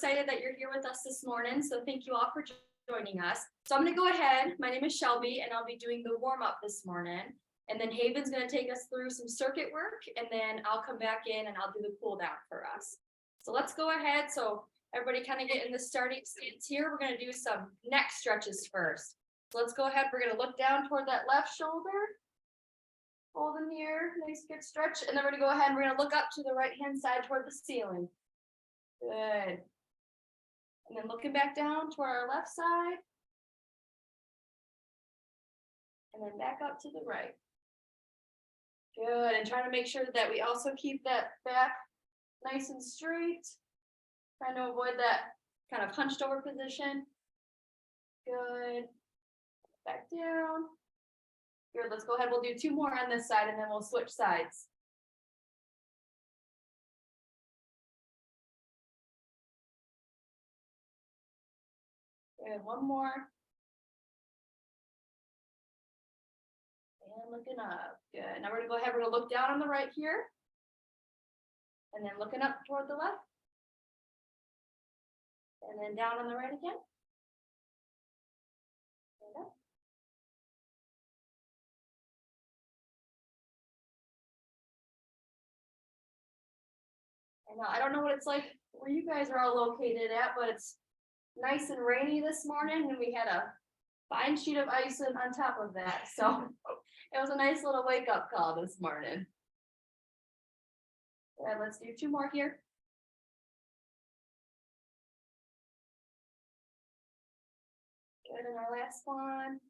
excited that you're here with us this morning, so thank you all for joining us. So I'm going to go ahead. My name is Shelby, and I'll be doing the warm-up this morning. And then Haven's going to take us through some circuit work, and then I'll come back in and I'll do the cool down for us. So let's go ahead. So everybody kind of get in the starting stance here. We're going to do some neck stretches first. So let's go ahead. We're going to look down toward that left shoulder. Hold in here, nice good stretch. And then we're going to go ahead and we're going to look up to the right-hand side toward the ceiling. Good. And then looking back down toward our left side. And then back up to the right. Good. And trying to make sure that we also keep that back nice and straight. Trying to avoid that kind of hunched over position. Good. Back down. Good. Let's go ahead. We'll do two more on this side and then we'll switch sides. Good. One more. And looking up. Good. Now we're going to go ahead. We're going to look down on the right here. And then looking up toward the left. And then down on the right again. And up. I know, I don't know what it's like where you guys are all located at, but it's nice and rainy this morning, and we had a fine sheet of ice on top of that. So it was a nice little wake-up call this morning. And let's do two more here. Good, and our last one.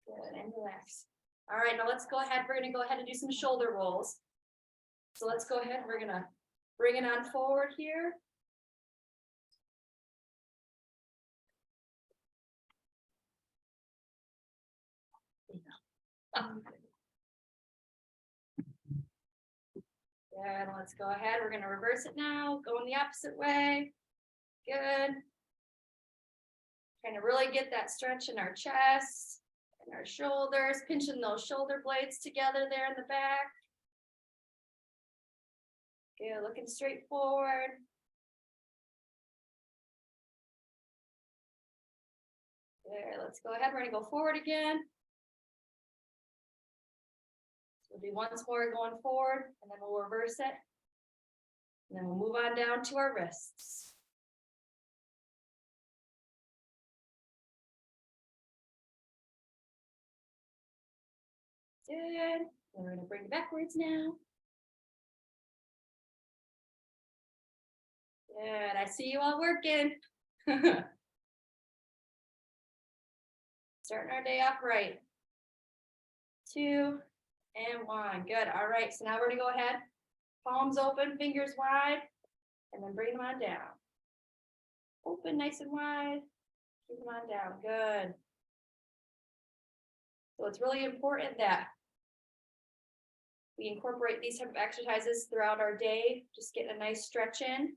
Good, and relax. All right, now let's go ahead. We're going to go ahead and do some shoulder rolls. So let's go ahead. We're going to bring it on forward here. Good, let's go ahead. We're going to reverse it now. Go in the opposite way. Good. Trying to really get that stretch in our chest and our shoulders, pinching those shoulder blades together there in the back. Good, looking straight forward. There, let's go ahead. We're going to go forward again. So we'll do once more going forward, and then we'll reverse it. And then we'll move on down to our wrists. Good. We're going to bring it backwards now. Good. I see you all working. Starting our day off right. 2 and 1. Good. All right. So now we're going to go ahead. Palms open, fingers wide, and then bring them on down. Open nice and wide. Keep them on down. Good. So it's really important that we incorporate these type of exercises throughout our day, just getting a nice stretch in,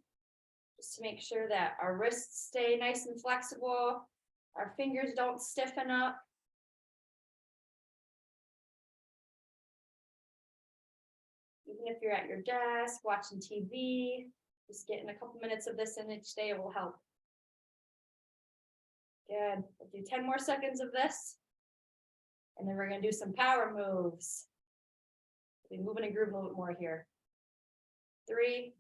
just to make sure that our wrists stay nice and flexible, our fingers don't stiffen up. Even if you're at your desk, watching TV, just getting a couple minutes of this in each day will help. Good. We'll do 10 more seconds of this. And then we're going to do some power moves. We'll be moving and groove a little bit more here. 3,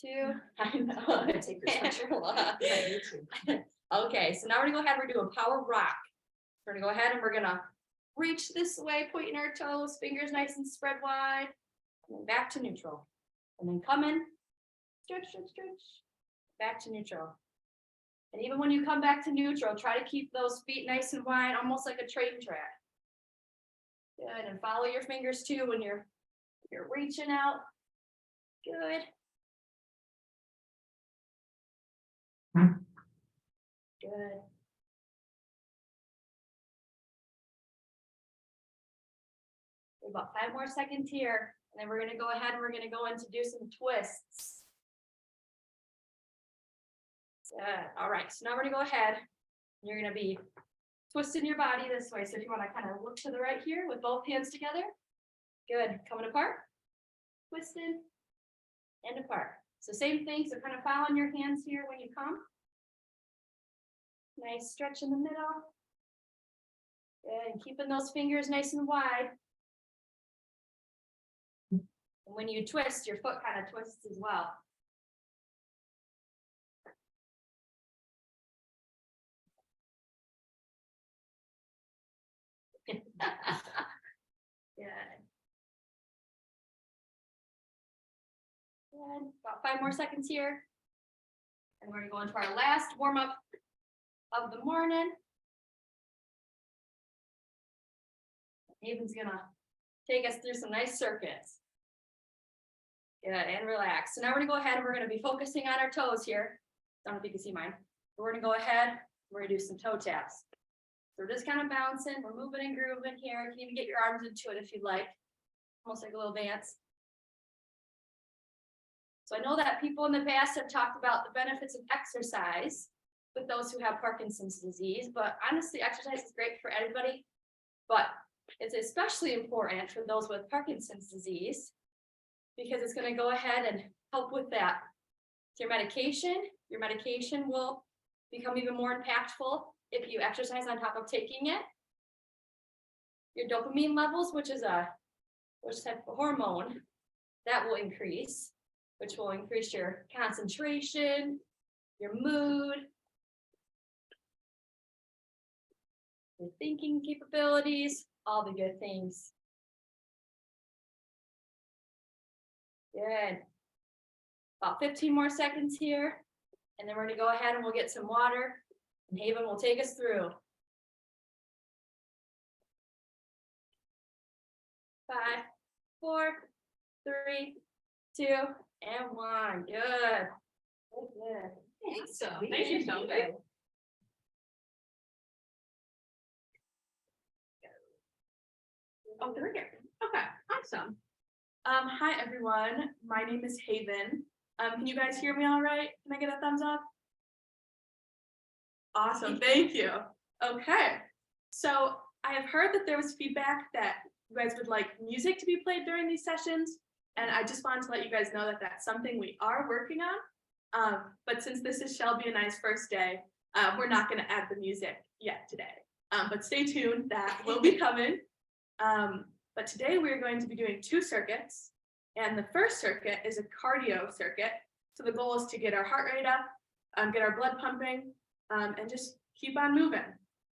2. I know. Take your special off. Okay, so now we're going to go ahead. We're doing power rock. We're going to go ahead and we're going to reach this way, pointing our toes, fingers nice and spread wide. And then back to neutral. And then come in. Stretch, stretch, stretch. Back to neutral. And even when you come back to neutral, try to keep those feet nice and wide, almost like a train track. Good, and follow your fingers too when you're reaching out. Good. Good. About 5 more seconds here, and then we're going to go ahead and we're going to go in to do some twists. Good. All right, so now we're going to go ahead. You're going to be twisting your body this way. So if you want to kind of look to the right here with both hands together. Good. Coming apart. Twisted. and apart. So same thing, so kind of following your hands here when you come. Nice stretch in the middle. Good, and keeping those fingers nice and wide. And when you twist, your foot kind of twists as well. Good. Good. About 5 more seconds here. And we're going to go into our last warm-up of the morning. Haven's going to take us through some nice circuits. Good, and relax. So now we're going to go ahead and we're going to be focusing on our toes here. I don't know if you can see mine. But we're going to go ahead. We're going to do some toe taps. So we're just kind of bouncing. We're moving and grooving here. You can even get your arms into it if you'd like. Almost like a little dance. So I know that people in the past have talked about the benefits of exercise with those who have Parkinson's disease, but honestly, exercise is great for everybody, but it's especially important for those with Parkinson's disease because it's going to go ahead and help with that. Your medication will become even more impactful if you exercise on top of taking it. Your dopamine levels, which is a type of hormone, that will increase, which will increase your concentration, your mood, your thinking capabilities, all the good things. Good. About 15 more seconds here, and then we're going to go ahead and we'll get some water, and Haven will take us through. 5, 4, 3, 2, and 1. Good. Good. Awesome. Thank you so much. Oh, there we go. Okay, awesome. Hi everyone. My name is Haven. Can you guys hear me all right? Can I get a thumbs up? Awesome, thank you. Okay, so I have heard that there was feedback that you guys would like music to be played during these sessions, and I just wanted to let you guys know that that's something we are working on. But since this is Shelby and I's first day, we're not going to add the music yet today. But stay tuned, that will be coming. But today we're going to be doing 2 circuits, and the first circuit is a cardio circuit. So the goal is to get our heart rate up, get our blood pumping, and just keep on moving.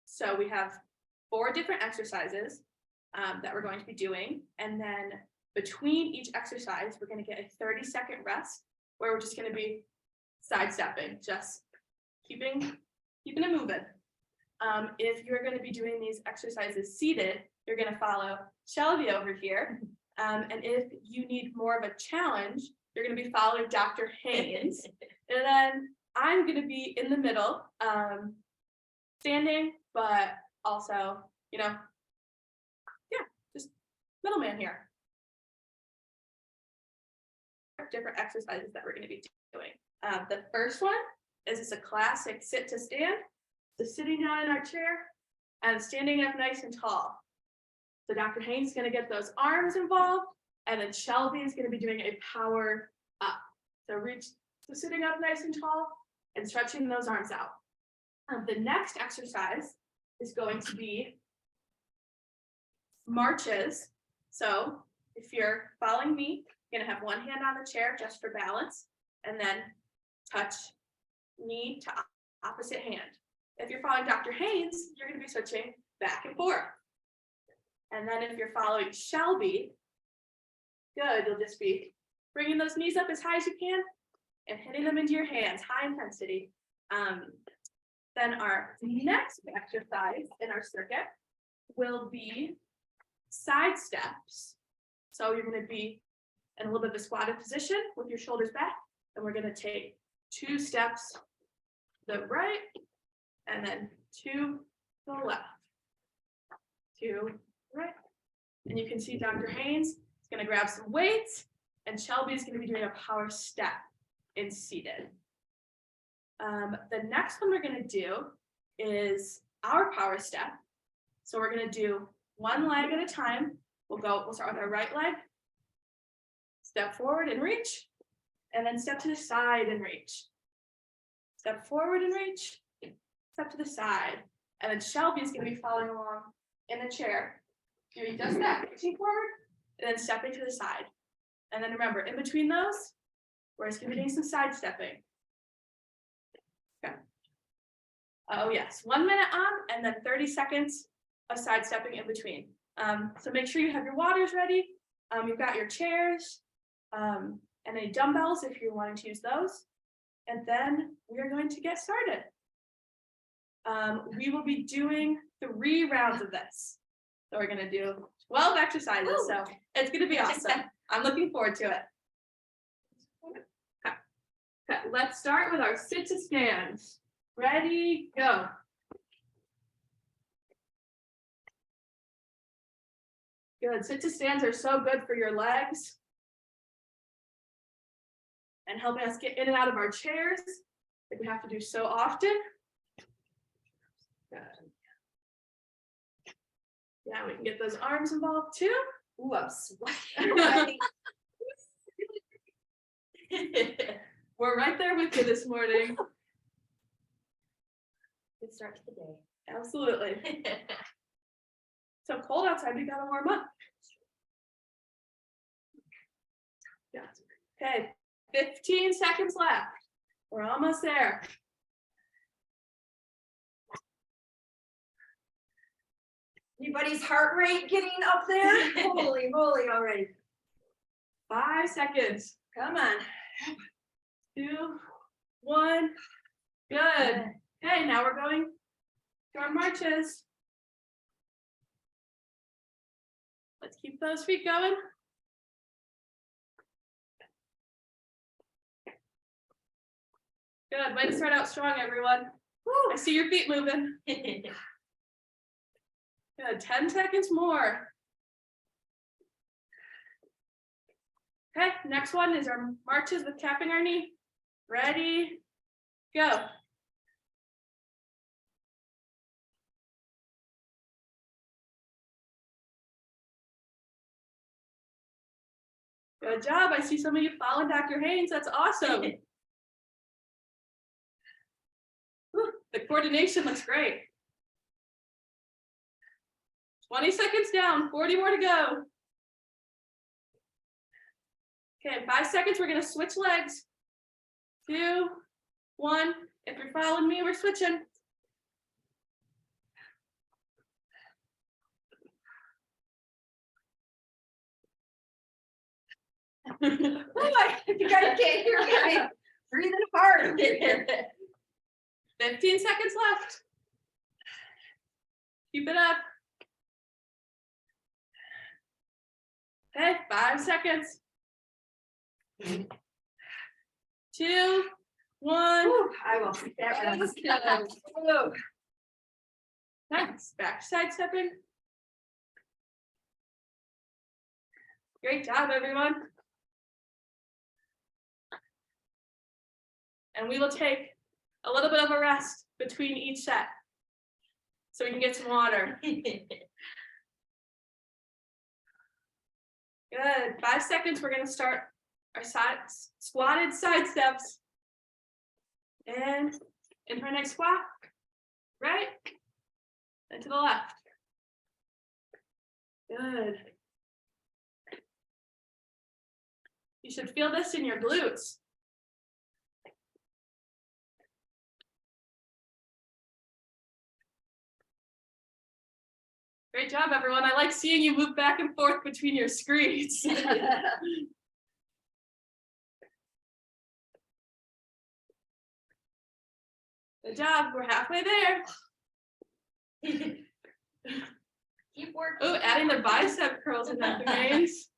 So we have 4 different exercises that we're going to be doing, and then between each exercise, we're going to get a 30-second rest where we're just going to be sidestepping, just keeping it moving. If you're going to be doing these exercises seated, you're going to follow Shelby over here. And if you need more of a challenge, you're going to be following Dr. Haynes. And then I'm going to be in the middle, standing, but also, just middleman here. Different exercises that we're going to be doing. The first one is just a classic sit to stand. So sitting down in our chair and standing up nice and tall. So Dr. Haynes is going to get those arms involved, and then Shelby is going to be doing a power up. So sitting up nice and tall and stretching those arms out. The next exercise is going to be marches. So if you're following me, you're going to have one hand on the chair just for balance, and then touch knee to opposite hand. If you're following Dr. Haynes, you're going to be switching back and forth. And then if you're following Shelby, good, you'll just be bringing those knees up as high as you can and hitting them into your hands, high intensity. Then our next exercise in our circuit will be side steps. So you're going to be in a little bit of a squatted position with your shoulders back, and we're going to take 2 steps to the right, and then 2 to the left, 2 right. And you can see Dr. Haynes is going to grab some weights, and Shelby is going to be doing a power step in seated. The next one we're going to do is our power step. So we're going to do one leg at a time. We'll start with our right leg. Step forward and reach. And then step to the side and reach. Step forward and reach. Step to the side. And then Shelby is going to be following along in the chair. Doing just that, reaching forward, and then stepping to the side. And then remember, in between those, we're just going to be doing some side stepping. Okay. Oh yes, 1 minute on, and then 30 seconds of side stepping in between. So make sure you have your waters ready. You've got your chairs, and any dumbbells if you're wanting to use those. And then we are going to get started. We will be doing 3 rounds of this. So we're gonna do 12 exercises. Ooh. So it's gonna be awesome. I'm looking forward to it. Okay, let's start with our sit to stands. Ready, go. Good, sit to stands are so good for your legs and helping us get in and out of our chairs like we have to do so often. Good. Yeah, we can get those arms involved too. Ooh, I'm sweating. We're right there with you this morning. Good start to the day. Absolutely. So cold outside, we gotta warm up. Yeah. Okay, 15 seconds left. We're almost there. Anybody's heart rate getting up there? Holy moly already. 5 seconds. Come on. 2, 1. Good. Okay, now we're going to our marches. Let's keep those feet going. Good. Way to start out strong, everyone. Woo, I see your feet moving. Good. 10 seconds more. Okay, next one is our marches with tapping our knee. Ready, go. Good job. I see some of you following Dr. Haynes. That's awesome. Whew, the coordination looks great. 20 seconds down, 40 more to go. Okay, 5 seconds, we're gonna switch legs. 2, 1, if you're following me, we're switching. Oh my, you guys can't hear me. I'm breathing hard. 15 seconds left. Keep it up. Okay, 5 seconds. 2, 1. Whew, I will take that one. Nice. Back side stepping. Great job, everyone. And we will take a little bit of a rest between each set so we can get some water. Good. 5 seconds. We're going to start our squatted side steps. And into our next squat. Right. And to the left. Good. You should feel this in your glutes. Great job, everyone. I like seeing you move back and forth between your screens. Good job. We're halfway there. Keep working. Oh, adding the bicep curls in that remains.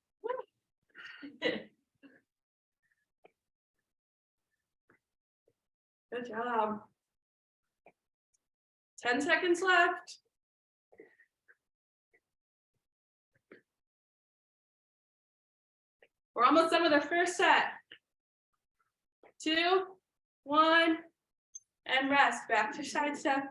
Good job. 10 seconds left. We're almost done with our first set. 2, 1, and rest. Back to side step.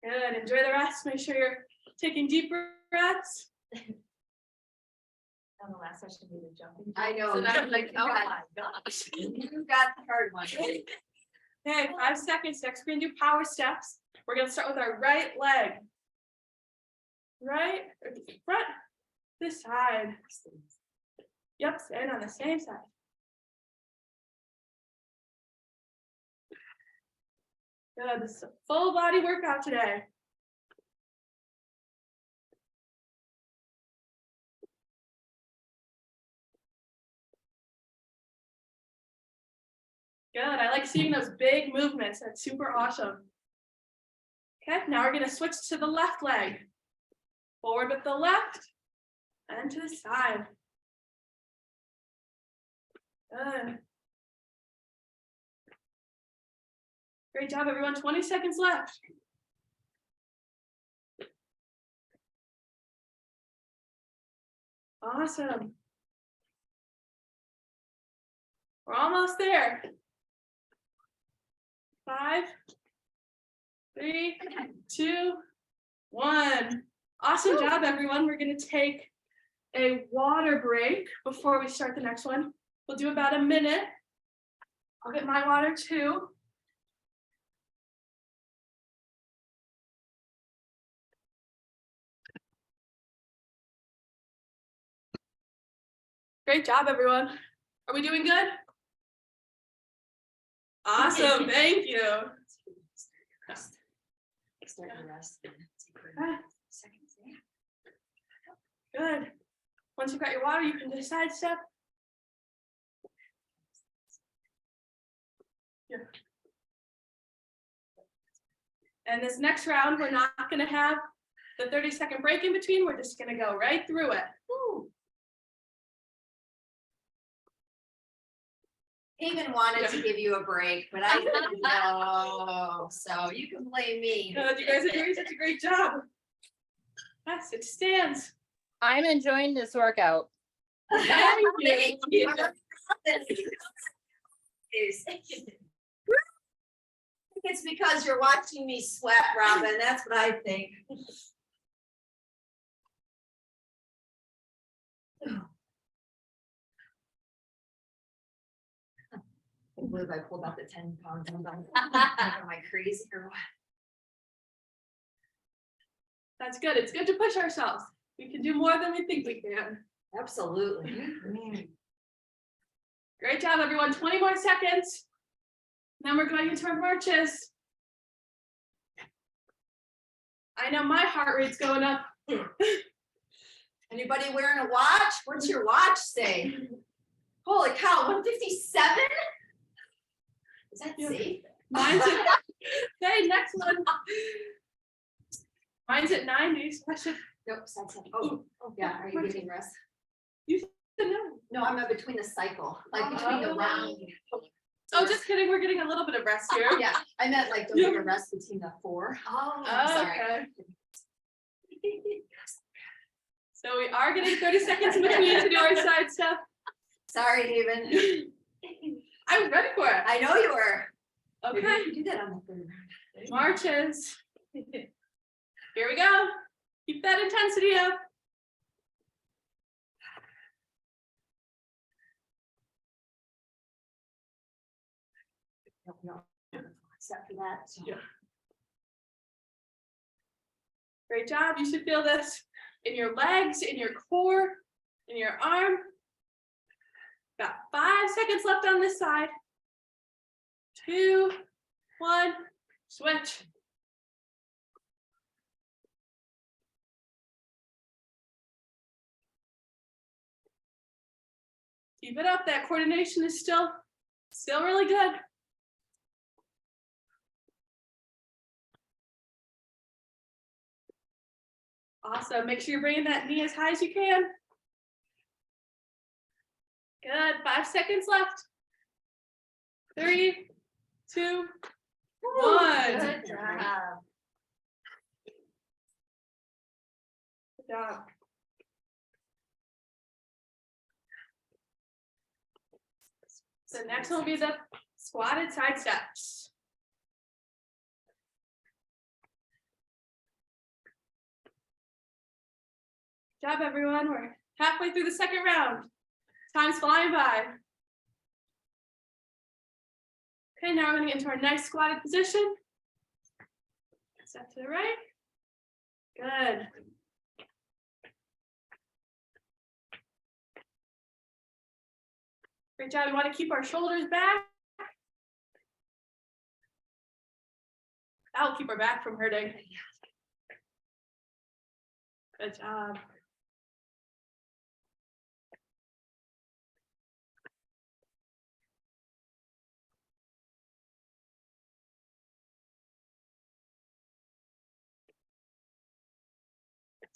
Good, enjoy the rest. Make sure you're taking deep breaths. On the last session, we were jumping. I know. So that's like, oh God. my gosh. You got the hard one. Okay, 5 seconds. Next, we're gonna do power steps. We're gonna start with our right leg. Right, or the front, this side. Yep, stand on the same side. Good, this is a full body workout today. Good, I like seeing those big movements. That's super awesome. Okay, now we're gonna switch to the left leg. Forward with the left and to the side. Good. Great job, everyone. 20 seconds left. Awesome. We're almost there. 5, 3, 2, 1. Awesome job, everyone. We're going to take a water break before we start the next one. We'll do about a minute. I'll get my water too. Great job, everyone. Are we doing good? Awesome, thank you. Start the rest. Good. Once you've got your water, you can do a side step. Here. And this next round, we're not going to have the 30-second break in between. We're just going to go right through it. Woo. Even wanted to give you a break, but I didn't know. So you can blame me. You guys are doing such a great job. Yes, it stands. I'm enjoying this workout. Thank you. It's because you're watching me sweat, Robin. That's what I think. I believe I pulled out the 10 pounds. Am I crazy or what? That's good. It's good to push ourselves. We can do more than we think we can. Absolutely. Great job, everyone. 20 more seconds. Then we're going into our marches. I know my heart rate's going up. Anybody wearing a watch? What's your watch say? Holy cow, 157? Is that safe? Mine's at, okay, next one. Mine's at 90. Question. Nope, that's it. Oh, yeah. Are you getting rest? No. No, I'm between the cycle, like between the round. Oh, just kidding. We're getting a little bit of rest here. Yeah, I meant like don't get a rest between the 4. Oh, sorry. Okay. So we are getting 30 seconds in between to do our side stuff. Sorry, Haven. I was ready for it. I know you were. Okay. Maybe you can do that on the 3rd round. Marches. Here we go. Keep that intensity up. No, except for that. So. Yeah. Great job. You should feel this in your legs, in your core, in your arm. Got 5 seconds left on this side. 2, 1, switch. Keep it up. That coordination is still really good. Awesome. Make sure you're bringing that knee as high as you can. Good. 5 seconds left. 3, 2, 1. Good job. Good job. So next one will be the squatted side steps. Good job, everyone. We're halfway through the second round. Time's flying by. Okay, now we're going to get into our nice squatted position. Step to the right. Good. Great job. We want to keep our shoulders back. That'll keep our back from hurting. Good job.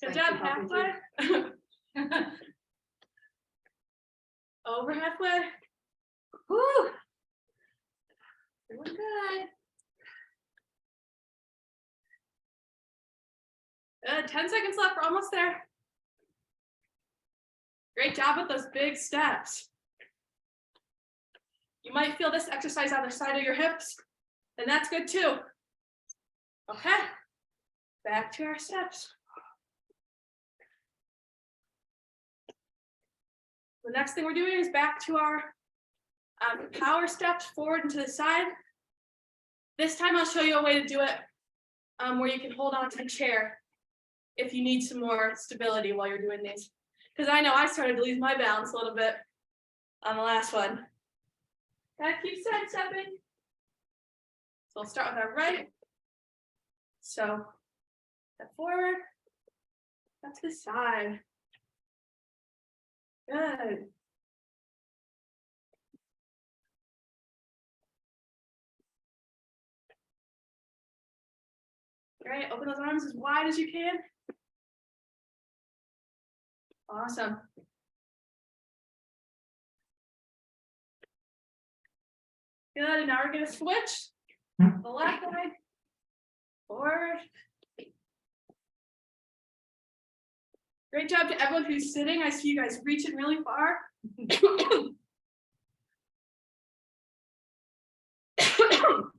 Good job, halfway. Over halfway. Woo. Doing good. Good, 10 seconds left, we're almost there. Great job with those big steps. You might feel this exercise on the side of your hips, and that's good too. Okay, back to our steps. The next thing we're doing is back to our power steps forward and to the side. This time I'll show you a way to do it where you can hold on to the chair if you need some more stability while you're doing these. Because I know I started to lose my balance a little bit on the last one. Gotta keep side stepping. So we'll start with our right. So step forward, step to the side. Good. Great, open those arms as wide as you can. Awesome. Good, and now we're gonna switch. The left leg, forward. Great job to everyone who's sitting. I see you guys reaching really far.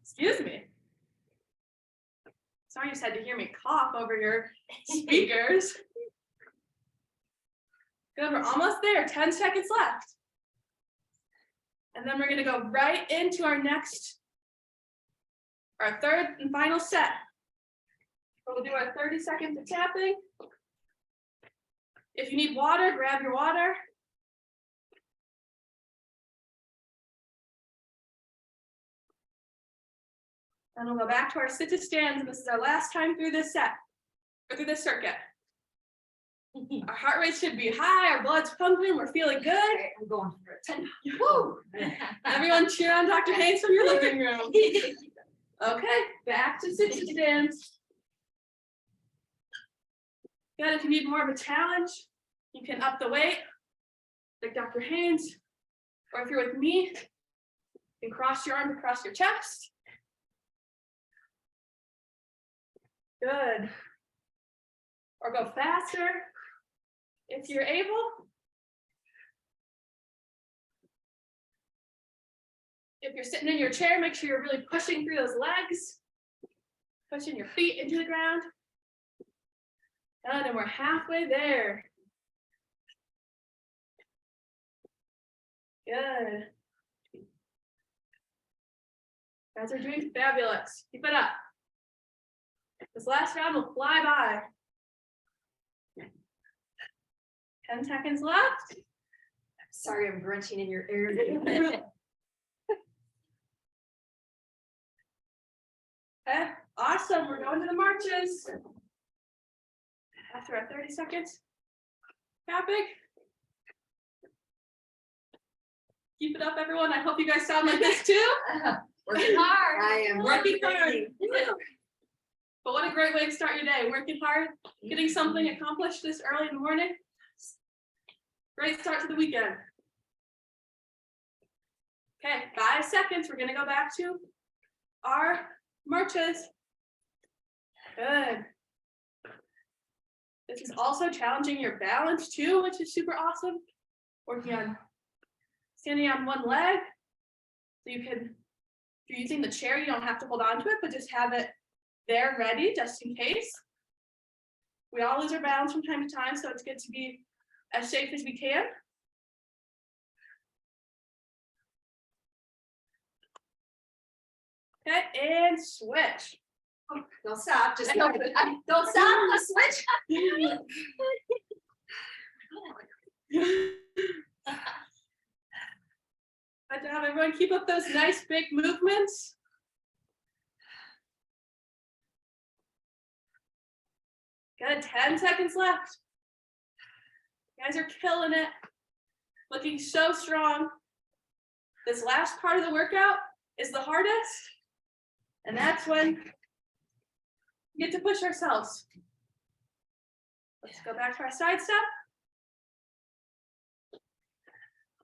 Excuse me. Sorry you just had to hear me cough over your speakers. Good, we're almost there, 10 seconds left. And then we're gonna go right into our third and final set. We'll do our 30 seconds of tapping. If you need water, grab your water. And we'll go back to our sit to stands, and this is our last time through this set, or through this circuit. Our heart rate should be high, our blood's pumping, we're feeling good. Okay, I'm going for it. 10. Woo! Everyone cheer on Dr. Haynes from your living room. Okay, back to sit to stands. Good, if you need more of a challenge, you can up the weight, like Dr. Haynes, or if you're with me, you can cross your arms across your chest. Good. Or go faster if you're able. If you're sitting in your chair, make sure you're really pushing through those legs, pushing your feet into the ground. And we're halfway there. Good. You guys are doing fabulous. Keep it up. This last round will fly by. 10 seconds left. Sorry, I'm grunting in your ear. Okay, awesome. We're going to the marches. After our 30 seconds. Tapping. Keep it up, everyone. I hope you guys sound like this too. Working hard. I am Working hard. But what a great way to start your day. Working hard, getting something accomplished this early in the morning. Great start to the weekend. Okay, 5 seconds. We're going to go back to our marches. Good. This is also challenging your balance too, which is super awesome. Working on standing on one leg. So you can, if you're using the chair, you don't have to hold on to it, but just have it there ready just in case. We all lose our balance from time to time, so it's good to be as safe as we can. Okay, and switch. Don't stop, just don't stop, just switch. Good job, everyone. Keep up those nice big movements. Got 10 seconds left. You guys are killing it. Looking so strong. This last part of the workout is the hardest. And that's when we get to push ourselves. Let's go back to our side step.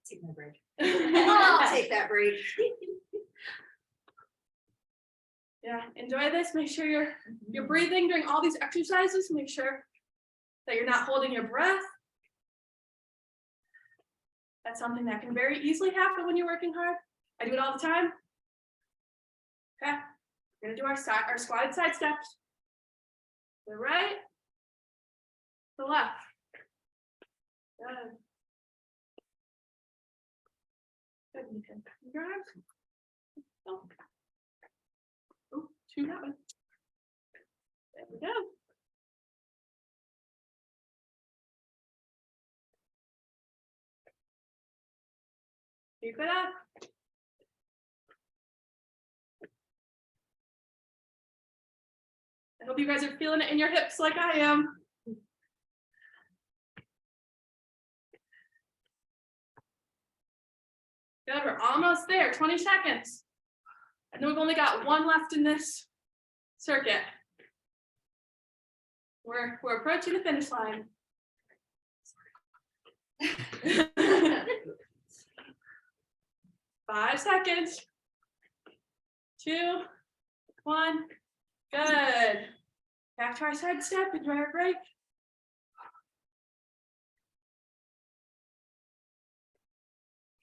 Take my break. I'll take that break. Yeah, enjoy this. Make sure you're breathing during all these exercises. Make sure that you're not holding your breath. That's something that can very easily happen when you're working hard. I do it all the time. Okay, we're gonna do our squatted side steps. The right, the left. Good. Good, you can move your arms. Oh. Oh, two that one. There we go. Keep it up. I hope you guys are feeling it in your hips like I am. Good, we're almost there, 20 seconds. I know we've only got one left in this circuit. We're approaching the finish line. 5 seconds. 2, 1. Good. Back to our side step, enjoy our break.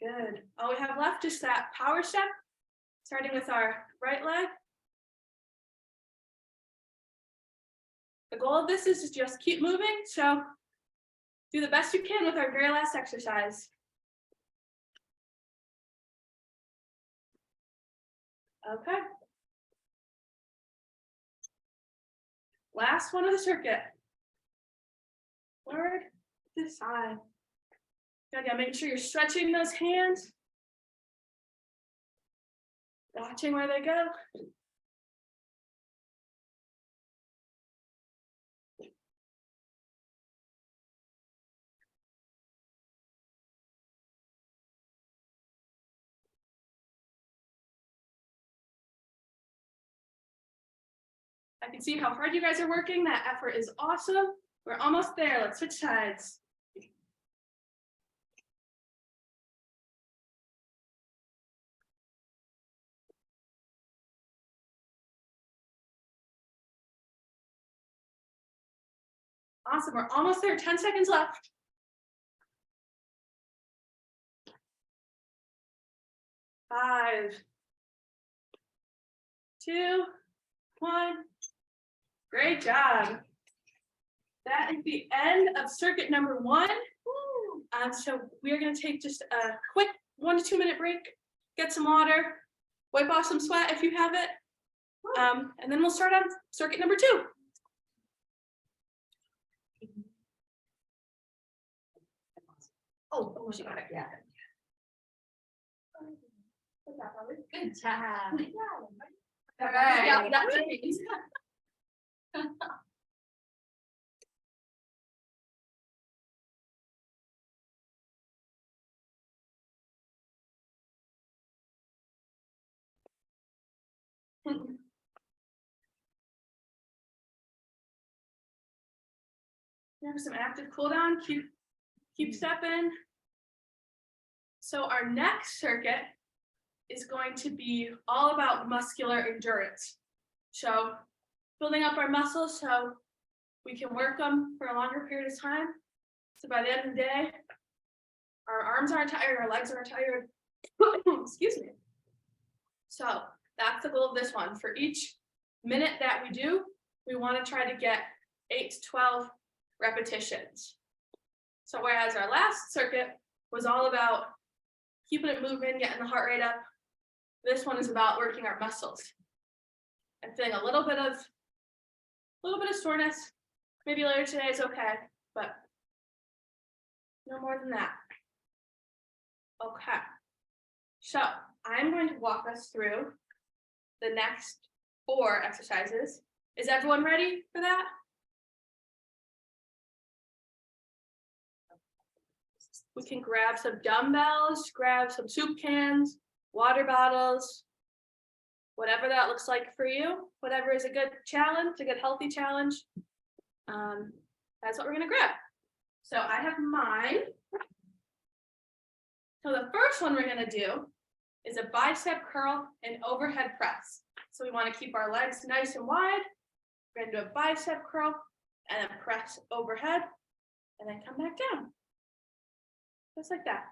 Good. All we have left is that power step, starting with our right leg. The goal of this is to just keep moving, so do the best you can with our very last exercise. Okay. Last one of the circuit. Forward to the side. Good, yeah, making sure you're stretching those hands. Watching where they go. I can see how hard you guys are working. That effort is awesome. We're almost there. Let's switch sides. Awesome. We're almost there. 10 seconds left. 5, 2, 1. Great job. That is the end of circuit number 1. So we are going to take just a quick 1 to 2 minute break, get some water, wipe off some sweat if you have it, and then we'll start on circuit number 2. Oh, she got it, yeah. Good job. All right. Yeah, that's it. Yeah, some active cool down, keep stepping. So our next circuit is going to be all about muscular endurance. So building up our muscles so we can work them for a longer period of time. So by the end of the day, our arms aren't tired, our legs aren't tired. Excuse me. So that's the goal of this one. For each minute that we do, we want to try to get 8 to 12 repetitions. So whereas our last circuit was all about keeping it moving, getting the heart rate up, this one is about working our muscles. I'm feeling a little bit of soreness. Maybe later today is okay, but no more than that. Okay. So I'm going to walk us through the next 4 exercises. Is everyone ready for that? We can grab some dumbbells, grab some soup cans, water bottles, whatever that looks like for you, whatever is a good challenge, a good healthy challenge. That's what we're gonna grab. So I have mine. So the first one we're gonna do is a bicep curl and overhead press. So we wanna keep our legs nice and wide. We're gonna do a bicep curl and then press overhead and then come back down. Just like that.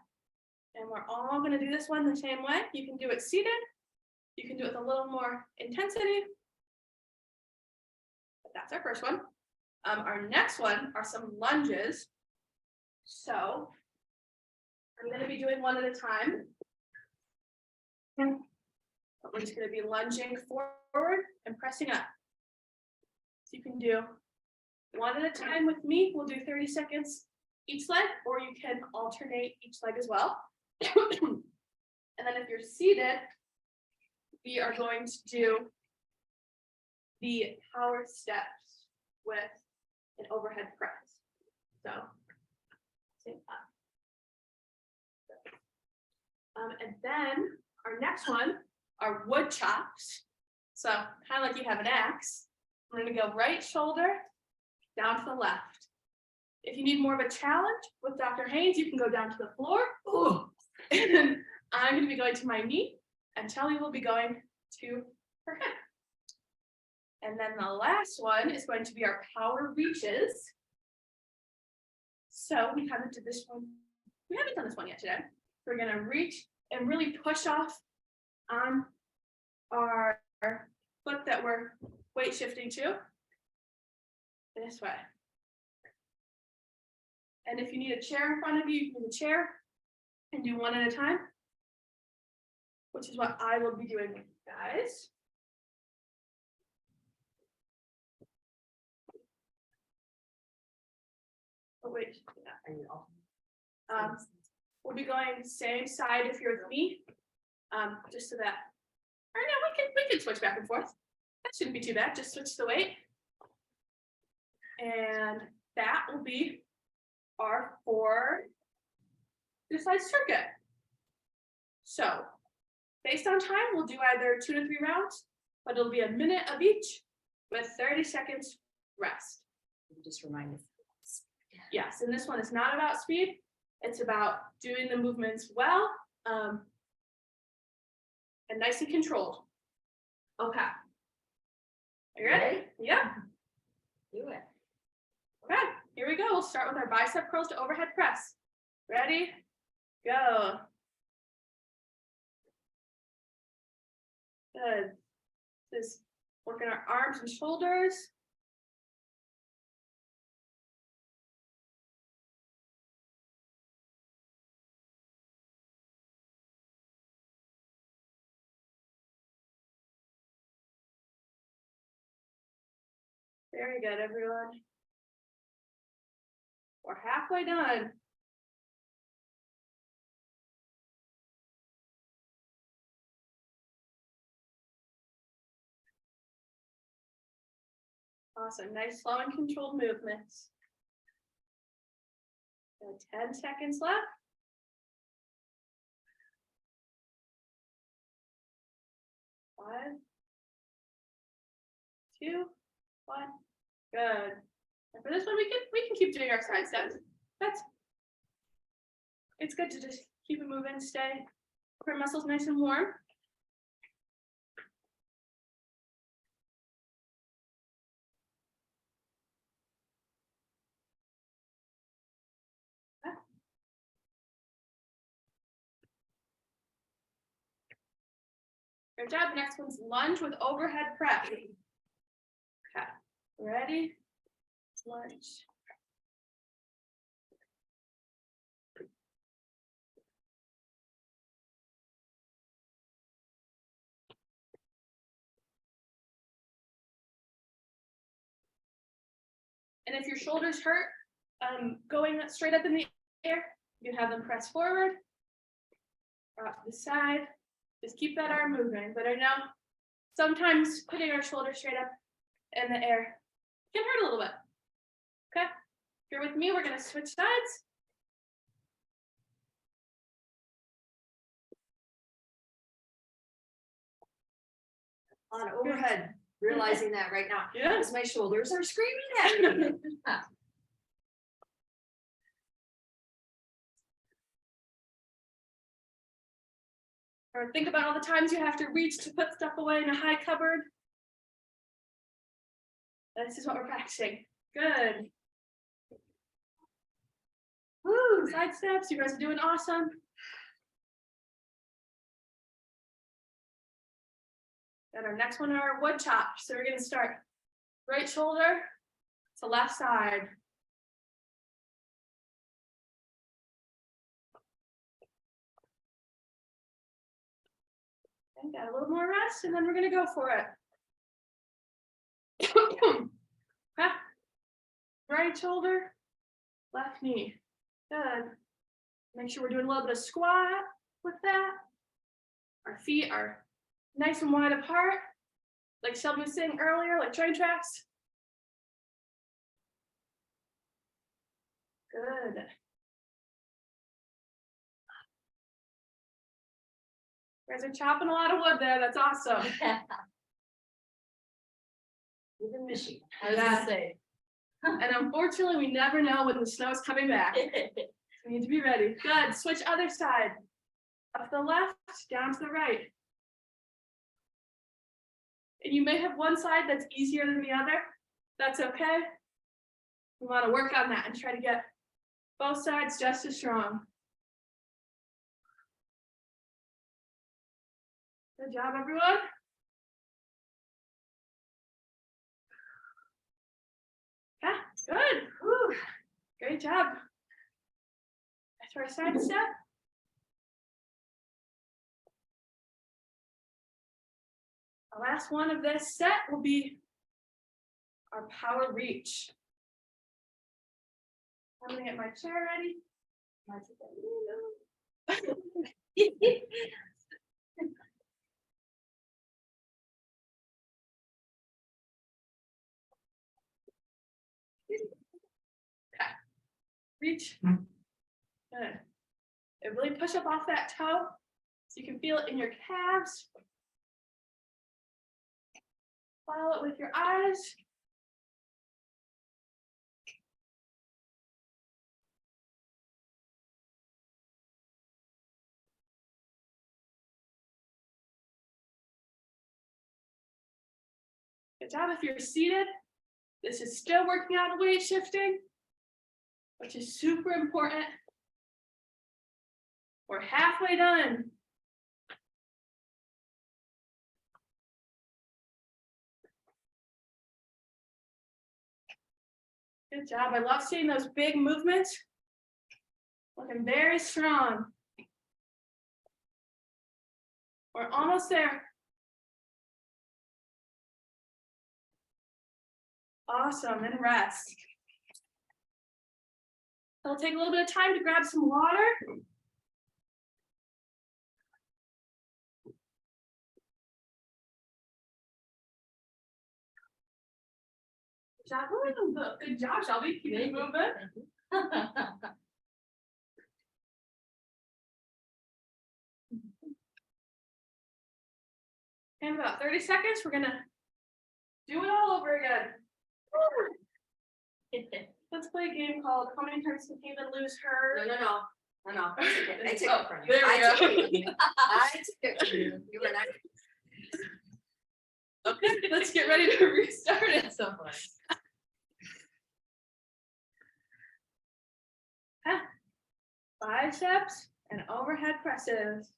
And we're all gonna do this one the same way. You can do it seated. You can do it with a little more intensity. But that's our first one. Our next one are some lunges. So I'm gonna be doing one at a time. But we're just gonna be lunging forward and pressing up. So you can do one at a time with me. We'll do 30 seconds each leg, or you can alternate each leg as well. And then if you're seated, we are going to do the power steps with an overhead press. So, same up. And then our next one are wood chops. So kind of like you have an axe. We're going to go right shoulder down to the left. If you need more of a challenge with Dr. Haynes, you can go down to the floor. Ooh. And then I'm going to be going to my knee, and Kelly will be going to her hip. And then the last one is going to be our power reaches. So we haven't done this one yet today. We're going to reach and really push off on our foot that we're weight shifting to. This way. And if you need a chair in front of you, you can use a chair and do one at a time, which is what I will be doing with you guys. Oh, wait. We'll be going same side if you're with me, just so that, or no, we can switch back and forth. That shouldn't be too bad. Just switch the weight. And that will be our 4 exercise circuit. So based on time, we'll do either 2 to 3 rounds, but it'll be a minute of each with 30 seconds rest. Just remind us. Yes, and this one is not about speed. It's about doing the movements well, and nice and controlled. Okay. Are you ready? Yeah. Do it. Okay, here we go. We'll start with our bicep curls to overhead press. Ready? Go. Good. Just working our arms and shoulders. Very good, everyone. We're halfway done. Awesome, nice, slow and controlled movements. 10 seconds left. 5, 2, 1. Good. And for this one, we can keep doing our side steps. It's good to just keep it moving, stay our muscles nice and warm. Good job. Next one's lunge with overhead press. Okay, ready, lunge. And if your shoulders hurt, going straight up in the air, you can have them press forward or off to the side. Just keep that arm moving. But I know sometimes putting our shoulders straight up in the air can hurt a little bit. Okay, if you're with me, we're gonna switch sides. On overhead, realizing that right now, Yeah. because my shoulders are screaming at me. Or think about all the times you have to reach to put stuff away in a high cupboard. This is what we're practicing. Good. Woo, side steps. You guys are doing awesome. And our next one are wood chops. So we're going to start right shoulder to left side. And got a little more rest, and then we're going to go for it. Okay. Right shoulder, left knee. Good. Make sure we're doing a little bit of squat with that. Our feet are nice and wide apart, like Shelby was saying earlier, like train tracks. Good. You guys are chopping a lot of wood there. That's awesome. Live in Michigan. I was Yeah. gonna say. And unfortunately, we never know when the snow is coming back. We need to be ready. Good. Switch other side. Up the left, down to the right. And you may have one side that's easier than the other. That's okay. We want to work on that and try to get both sides just as strong. Good job, everyone. Yeah, good. Whew. Great job. That's our side step. The last one of this set will be our power reach. I'm gonna get my chair ready. Okay. Reach. Good. And really push up off that toe so you can feel it in your calves. Follow it with your eyes. Good job. If you're seated, this is still working on weight shifting, which is super important. We're halfway done. Good job. I love seeing those big movements. Looking very strong. We're almost there. Awesome, and rest. It'll take a little bit of time to grab some water. Good job, good job, Shelby. Keep it moving. In about 30 seconds, we're gonna do it all over again. Let's play a game called How Many Times Can Haven Lose Her? No. I took it Oh, from you. there we I go. took it. I took it from you. You were not. Okay, let's get ready to restart it. So fun. Biceps and overhead presses.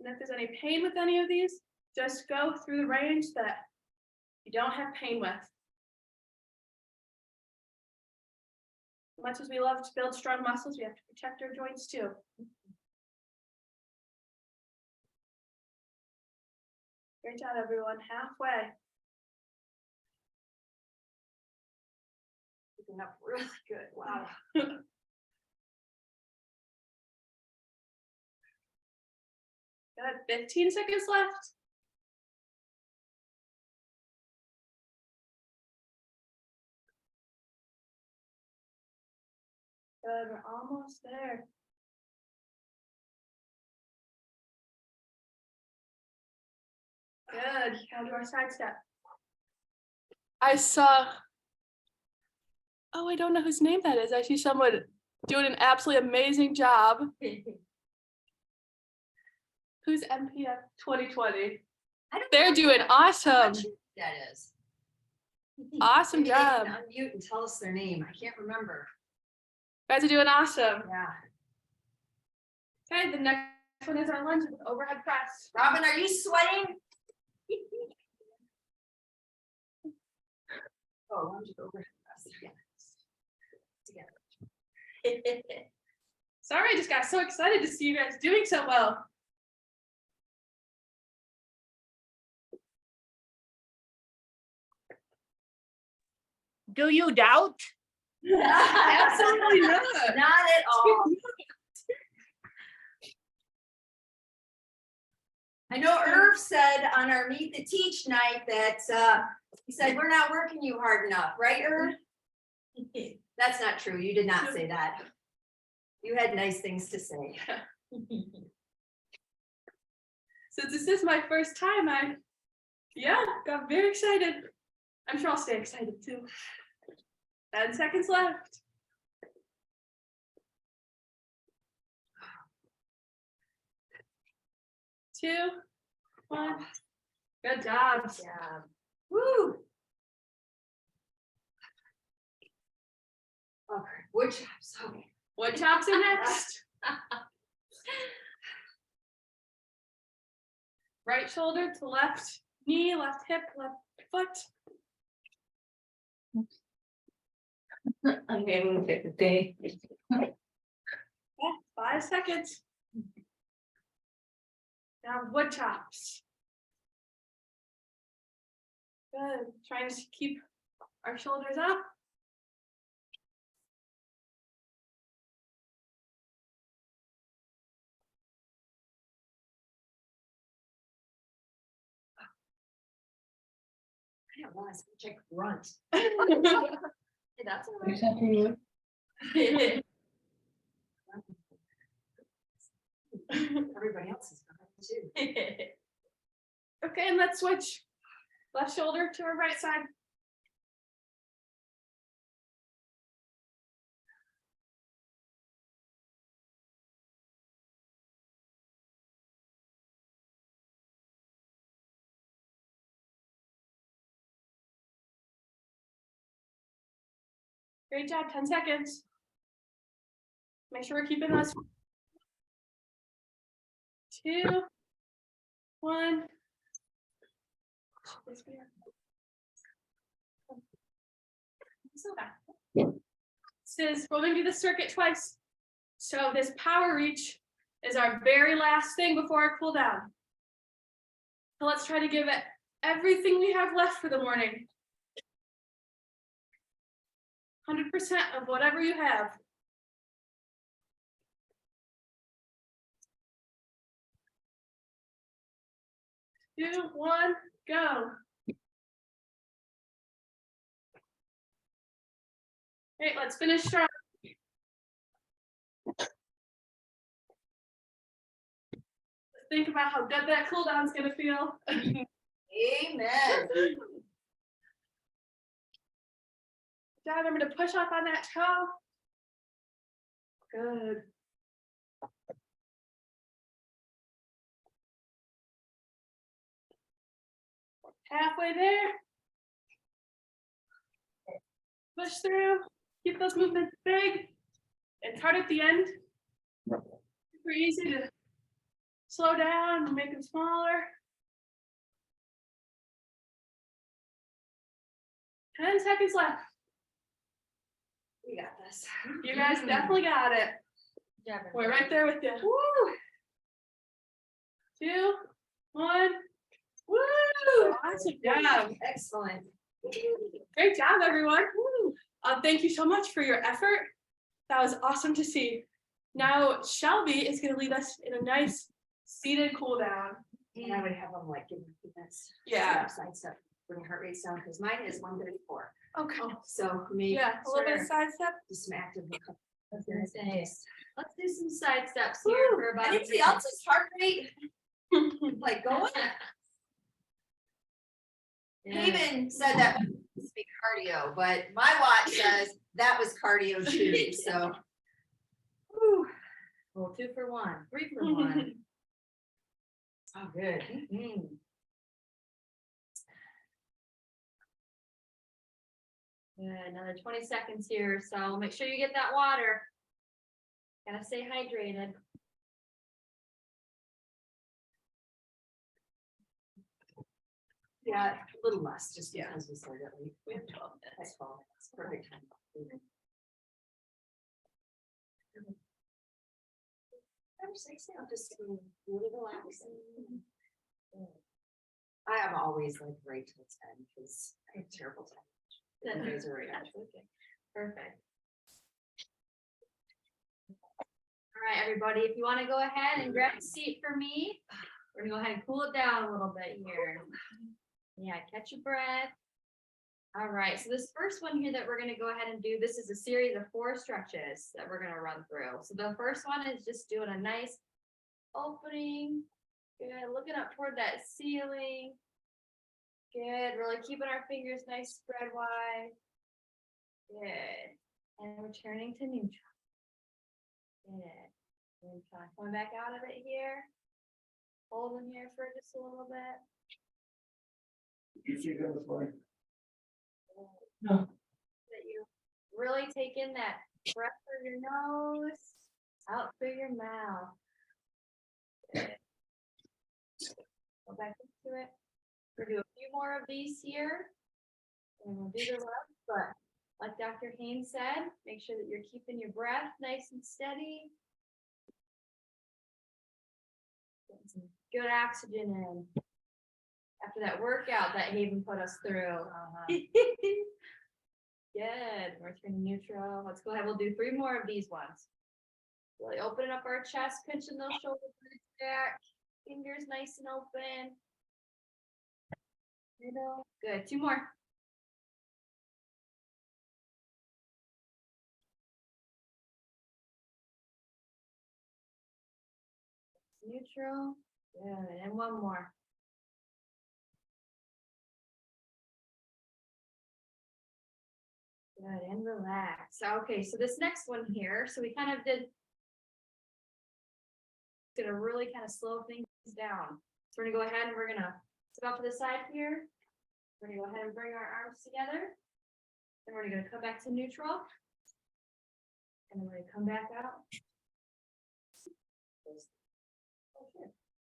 And if there's any pain with any of these, just go through the range that you don't have pain with. As much as we love to build strong muscles, we have to protect our joints too. Great job, everyone. Halfway. Picking up really good. Wow. Good. 15 seconds left. Good. We're almost there. Good. Now do our side step. I saw. Oh, I don't know whose name that is. I see someone doing an absolutely amazing job. Who's MPF 2020? I don't They're know. doing I'm awesome. not sure who that is. Awesome Maybe they can job. Unmute and tell us their name. I can't remember. You guys are doing awesome. Yeah. Okay, the next one is our lunge with overhead press. Robin, are you sweating? Oh, lunge with overhead press. Together. Sorry, I just got so excited to see you guys doing so well. Do you doubt? Absolutely not. Not at all. I know Irv said on our Meet the Teach night that he said, we're not working you hard enough, right, Irv? That's not true. You did not say that. You had nice things to say. Since this is my first time, I got very excited. I'm sure I'll stay excited too. 10 seconds left. Two, one. Good job. Yeah. Woo. Okay, wood chops. Okay. Wood chops are next. Right shoulder to left knee, left hip, left foot. Okay, we'll take the day. Yeah, 5 seconds. Now wood chops. Good. Trying to keep our shoulders up. I didn't realize we check grunt. Hey, that's all Is right. that for you? Everybody else is grunt too. Okay, and let's switch. Left shoulder to our right side. Great job, 10 seconds. Make sure we're keeping those. 2, 1. This is, we're going to do the circuit twice. So this power reach is our very last thing before our cool down. So let's try to give it everything we have left for the morning. 100% of whatever you have. 2, 1, go. Okay, let's finish strong. Think about how good that cool down is going to feel. Amen. Dad, remember to push up on that toe. Good. Halfway there. Push through. Keep those movements big. It's hard at the end. Super easy to slow down, make them smaller. 10 seconds left. We got this. You guys definitely got it. Yeah, We're right there with you. Woo! 2, 1. Woo! Awesome job. Excellent. Great job, everyone. Thank you so much for your effort. That was awesome to see. Now Shelby is going to lead us in a nice seated cool down. And I would have them like give me this. Yeah. Side step, bring heart rates down, because mine is 134. Okay. So maybe. Yeah, a little bit of side step. Just some active. I was gonna say, let's do some side steps here for about. Anybody else's heart rate like going? Yeah. Haven said that was to be cardio, but my watch says that was cardio too, so. Whew. Well, 2 for 1, 3 for 1. Oh, good. Yeah, another 20 seconds here, so make sure you get that water. Gotta stay hydrated. Yeah, a little less, just because we started late. We have 12 minutes. That's all. It's perfect time. I'm just really relaxing. I am always like right till 10 because I have terrible time. You guys are right. Okay, perfect. All right, everybody, if you want to go ahead and grab a seat for me, we're gonna go ahead and cool it down a little bit here. Yeah, catch your breath. All right, so this first one here that we're gonna go ahead and do, this is a series of 4 stretches that we're gonna run through. So the first one is just doing a nice opening. Good, looking up toward that ceiling. Good, really keeping our fingers nice spread wide. Good, and returning to neutral. Good, neutral. Coming back out of it here. Holding here for just a little bit. You see that this morning? No. That you really take in that breath through your nose, out through your mouth. Good. Go back into it. We'll do a few more of these here. And we'll do the rest, but like Dr. Haynes said, make sure that you're keeping your breath nice and steady. Getting some good oxygen in. After that workout that Haven put us through. Good, we're turning neutral. Let's go ahead, we'll do 3 more of these ones. Really opening up our chest, pinching those shoulder blades back, fingers nice and open. Middle, good, 2 more. Neutral, good, and 1 more. Good, and relax. Okay, so this next one here, so we kind of did. Gonna really kind of slow things down. So we're gonna go ahead and we're gonna step out to the side here. We're gonna go ahead and bring our arms together. Then we're gonna come back to neutral. And then we're gonna come back out.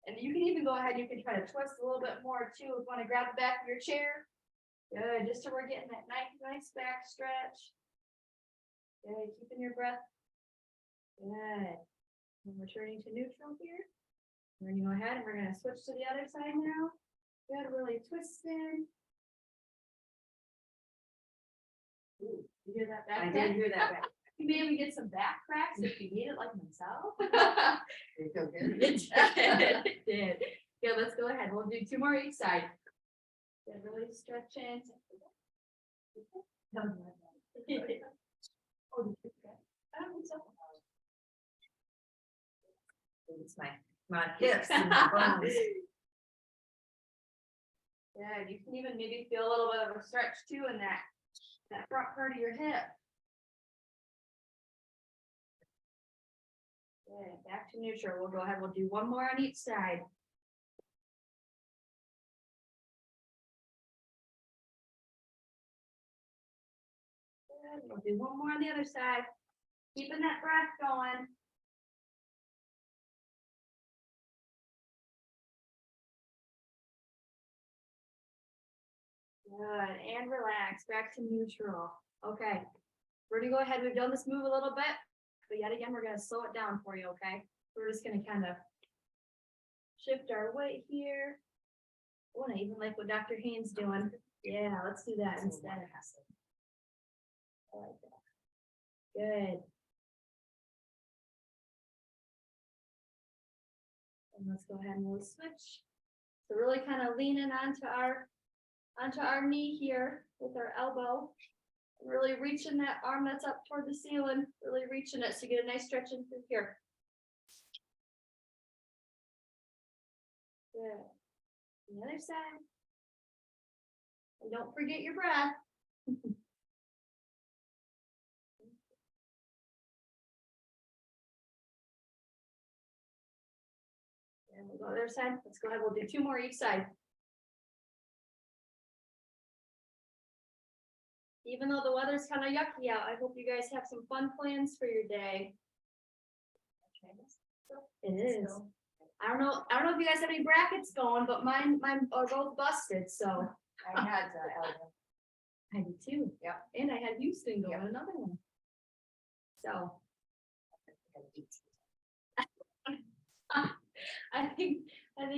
And you can even go ahead, you can try to twist a little bit more too. If you want to grab the back of your chair. Good, just so we're getting that nice back stretch. Good, keeping your breath. Good. And returning to neutral here. We're gonna go ahead and we're gonna switch to the other side now. Good, really twisting. Ooh, you hear that back? I did hear that back. You may even get some back cracks if you need it like myself. You feel good? It did. Yeah, let's go ahead. We'll do 2 more each side. Good, really stretching. It's my hips and my bones. Yeah, you can even maybe feel a little bit of a stretch too in that front part of your hip. Good, back to neutral. We'll go ahead. We'll do 1 more on each side. Good. We'll do 1 more on the other side. Keeping that breath going. Good, and relax, back to neutral. Okay. We're gonna go ahead, we've done this move a little bit, but yet again, we're gonna slow it down for you, okay? We're just gonna kind of shift our weight here. Oh, and I even like what Dr. Haynes doing. Yeah, let's do that instead. I like that. Good. And let's go ahead and we'll switch. So really kind of leaning onto our knee here with our elbow. Really reaching that arm that's up toward the ceiling, really reaching it so you get a nice stretch in through here. Good. The other side. And don't forget your breath. And we'll go other side. Let's go ahead. We'll do 2 more each side. Even though the weather's kind of yucky out, I hope you guys have some fun plans for your day. It is. I don't know if you guys have any brackets going, but mine are both busted, so. I had elbow. I did too. Yep. And I had Houston going, Yep. another one. So. I think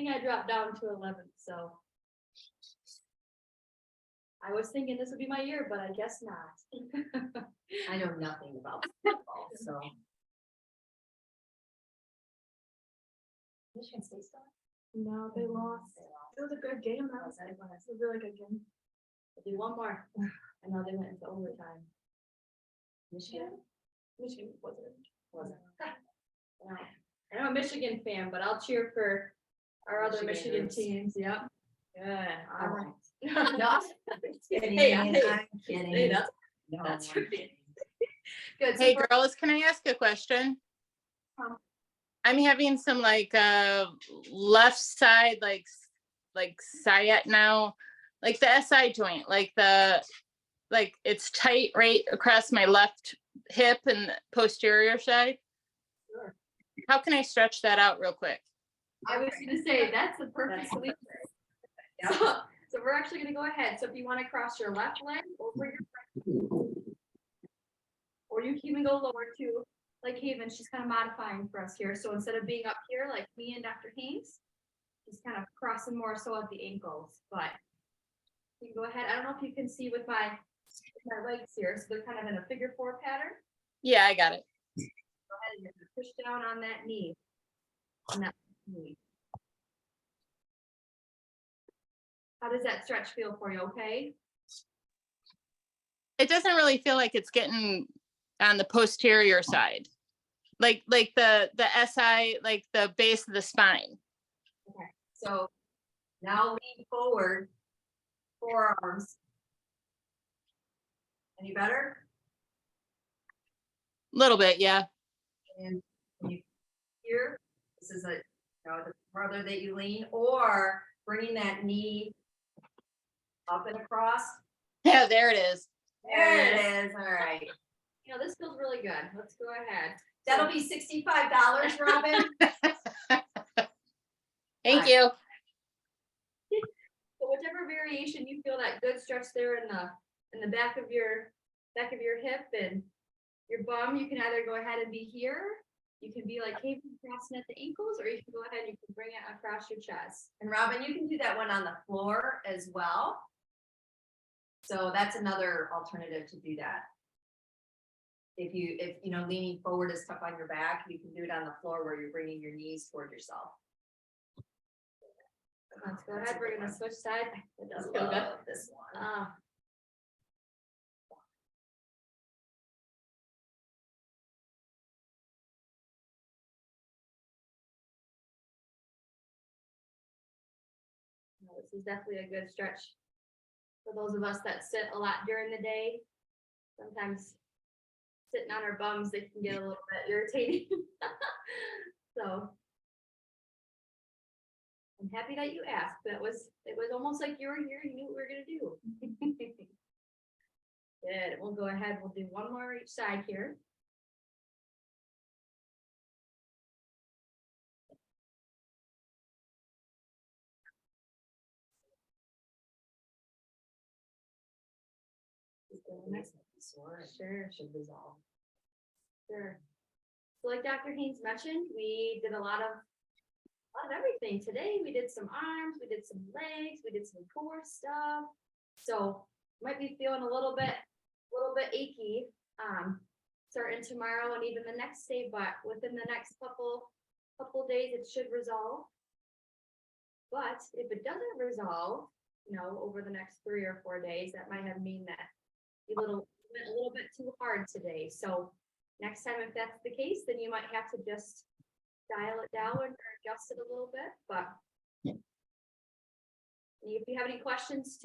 I dropped down to 11, so. I was thinking this would be my year, but I guess not. I know nothing about football, so. Michigan State still? No, they lost. It was a good game. That was a really good game. We'll do one more. I know they went into overtime. Michigan? Michigan wasn't. Wasn't. No. I'm a Michigan fan, but I'll cheer for our other Michigan Michiganders. teams. Yep. Good. All right. No, I'm kidding. Hey, I'm kidding. Hey, that's No, that's I'm right. kidding. good. So Hey for- girls, can I ask a question? I'm having some left side, like sciate now, like the SI joint, like it's tight right across my left hip and posterior side. Sure. How can I stretch that out real quick? I was gonna say, that's the perfect sleep. Yeah. So we're actually gonna go ahead. So if you want to cross your left leg over your right, or you can even go lower too, like Haven, she's kind of modifying for us here. So instead of being up here like me and Dr. Haynes, she's kind of crossing more so at the ankles, but you can go ahead. I don't know if you can see with my legs here. So they're kind of in a figure 4 pattern. Yeah, I got it. Go ahead and you're gonna push down on that knee. On that knee. How does that stretch feel for you? Okay. It doesn't really feel like it's getting on the posterior side. Like the SI, like the base of the spine. Okay, so now lean forward, forearms. Any better? A little bit, yeah. And when you here, this is the farther that you lean, or bringing that knee up and across. Yeah, there it is. There it is. All right. You know, this feels really good. Let's go ahead. That'll be $65, Robin. Thank you. So whichever variation you feel that good stretch there in the back of your hip and your bum, you can either go ahead and be here. You can be like Haven crossing at the ankles, or you can go ahead and you can bring it across your chest. And Robin, you can do that one on the floor as well. So that's another alternative to do that. If you know, leaning forward is tough on your back, you can do it on the floor where you're bringing your knees toward yourself. Let's go ahead. We're gonna switch sides. It does I feel good. love this one. This is definitely a good stretch for those of us that sit a lot during the day. Sometimes sitting on our bums, they can get a little bit irritating. So I'm happy that you asked. It was almost like you were here, you knew what we were gonna do. Good. We'll go ahead. We'll do one more each side here. Sure, should resolve. Sure. So like Dr. Haynes mentioned, we did a lot of everything today. We did some arms, we did some legs, we did some core stuff. So might be feeling a little bit achy, starting tomorrow and even the next day, but within the next couple days, it should resolve. But if it doesn't resolve, over the next 3 or 4 days, that might have mean that you went a little bit too hard today. So next time, if that's the case, then you might have to just dial it down or adjust it a little bit, but if you have any questions too,